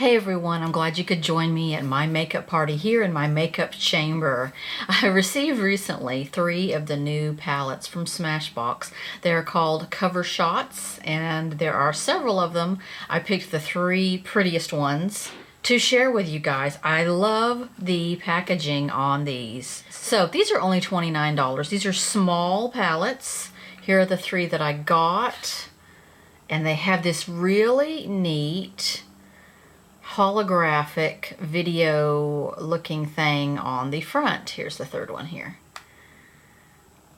Hey everyone, I'm glad you could join me at my makeup party here in my makeup chamber. I received recently 3 of the new palettes from Smashbox. They're called Cover Shots and there are several of them. I picked the 3 prettiest ones to share with you guys. I love the packaging on these. So these are only $29. These are small palettes. Here are the 3 that I got. And they have this really neat holographic video looking thing on the front. Here's the 3rd one here.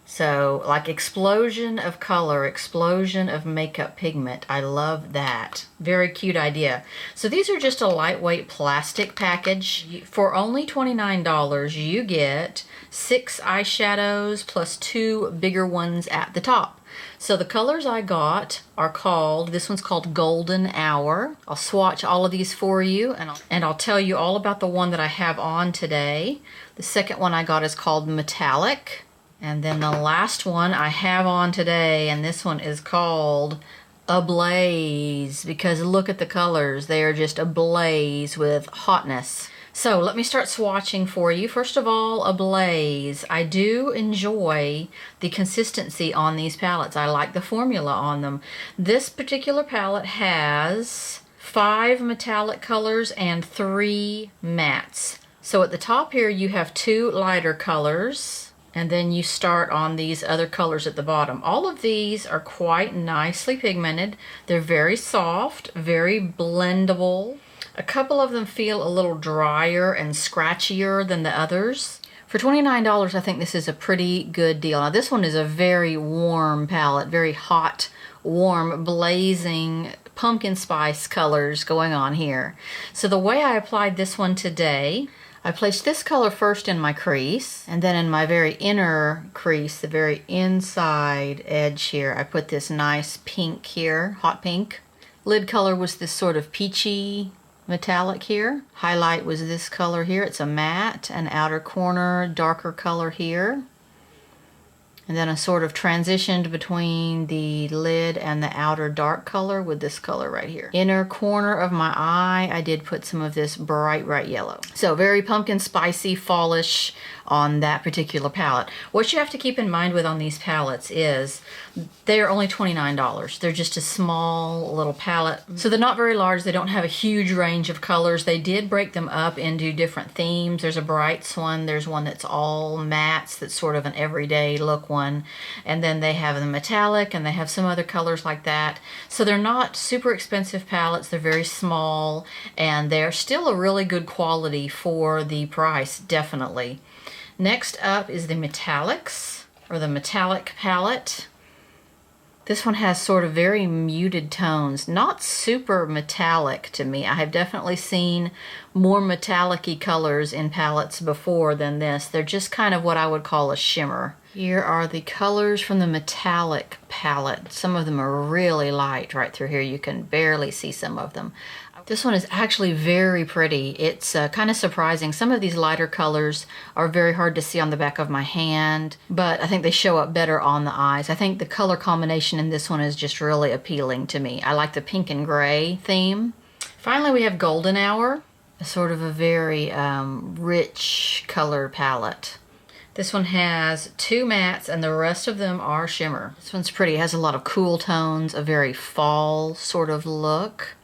So like explosion of color, explosion of makeup pigment. I love that. Very cute idea. So these are just a lightweight plastic package. For only $29 you get 6 eyeshadows plus 2 bigger ones at the top. So the colors I got are called, this one's called Golden Hour. I'll swatch all of these for you and I'll tell you all about the one that I have on today. The second one I got is called Metallic. And then the last one I have on today, and this one is called Ablaze, because look at the colors. They are just ablaze with hotness. So let me start swatching for you. First of all, Ablaze. I do enjoy the consistency on these palettes. I like the formula on them. This particular palette has 5 metallic colors and 3 mattes. So at the top here you have 2 lighter colors, and then you start on these other colors at the bottom. All of these are quite nicely pigmented. They're very soft, very blendable. A couple of them feel a little drier and scratchier than the others. For $29, I think this is a pretty good deal. Now this one is a very warm palette, very hot, warm, blazing pumpkin spice colors going on here. So the way I applied this one today, I placed this color first in my crease, and then in my very inner crease, the very inside edge here, I put this nice pink here, hot pink. Lid color was this sort of peachy metallic here. Highlight was this color here. It's a matte, an outer corner, darker color here. And then I sort of transitioned between the lid and the outer dark color with this color right here. Inner corner of my eye, I did put some of this bright yellow. So very pumpkin spicy, fallish on that particular palette. What you have to keep in mind with on these palettes is they are only $29. They're just a small little palette. So they're not very large. They don't have a huge range of colors. They did break them up into different themes. There's a brights one. There's one that's all mattes. That's sort of an everyday look one. And then they have the metallic and they have some other colors like that. So they're not super expensive palettes. They're very small and they're still a really good quality for the price, definitely. Next up is the Metallics, or the Metallic palette. This one has sort of very muted tones, not super metallic to me. I have definitely seen more metallic-y colors in palettes before than this. They're just kind of what I would call a shimmer. Here are the colors from the Metallic palette. Some of them are really light right through here. You can barely see some of them. This one is actually very pretty. It's kind of surprising. Some of these lighter colors are very hard to see on the back of my hand, but I think they show up better on the eyes. I think the color combination in this one is just really appealing to me. I like the pink and gray theme. Finally, we have Golden Hour, a sort of a very rich color palette. This one has 2 mattes and the rest of them are shimmer. This one's pretty. It has a lot of cool tones, a very fall sort of look.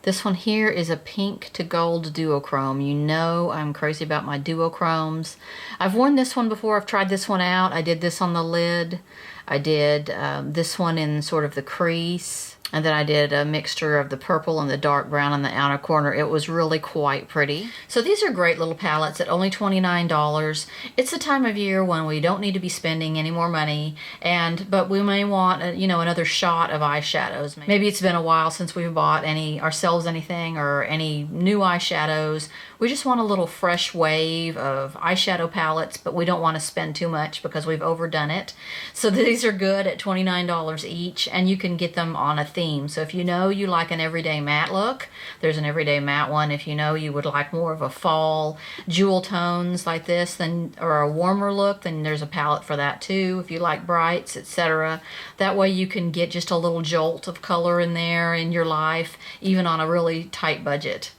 This one here is a pink to gold duochrome. You know I'm crazy about my duochromes. I've worn this one before. I've tried this one out. I did this on the lid. I did this one in sort of the crease. And then I did a mixture of the purple and the dark brown in the outer corner. It was really quite pretty. So these are great little palettes at only $29. It's the time of year when we don't need to be spending any more money, but we may want another shot of eyeshadows. Maybe it's been a while since we've bought ourselves anything or any new eyeshadows. We just want a little fresh wave of eyeshadow palettes, but we don't want to spend too much because we've overdone it. So these are good at $29 each, and you can get them on a theme. So if you know you like an everyday matte look, there's an everyday matte one. If you know you would like more of a fall jewel tones like this, then or a warmer look, then there's a palette for that too. If you like brights, etc. That way you can get just a little jolt of color in there in your life, even on a really tight budget.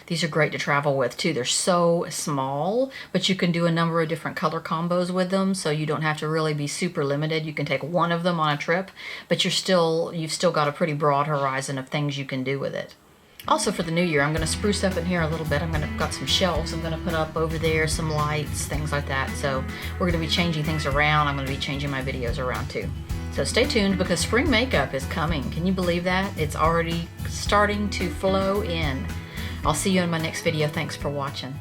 These are great to travel with too. They're so small, but you can do a number of different color combos with them, so you don't have to really be super limited. You can take one of them on a trip, but you've still got a pretty broad horizon of things you can do with it. Also for the new year, I'm going to spruce up in here a little bit. Got some shelves I'm going to put up over there, some lights, things like that. So we're going to be changing things around. I'm going to be changing my videos around too. So stay tuned because spring makeup is coming. Can you believe that? It's already starting to flow in. I'll see you in my next video. Thanks for watching.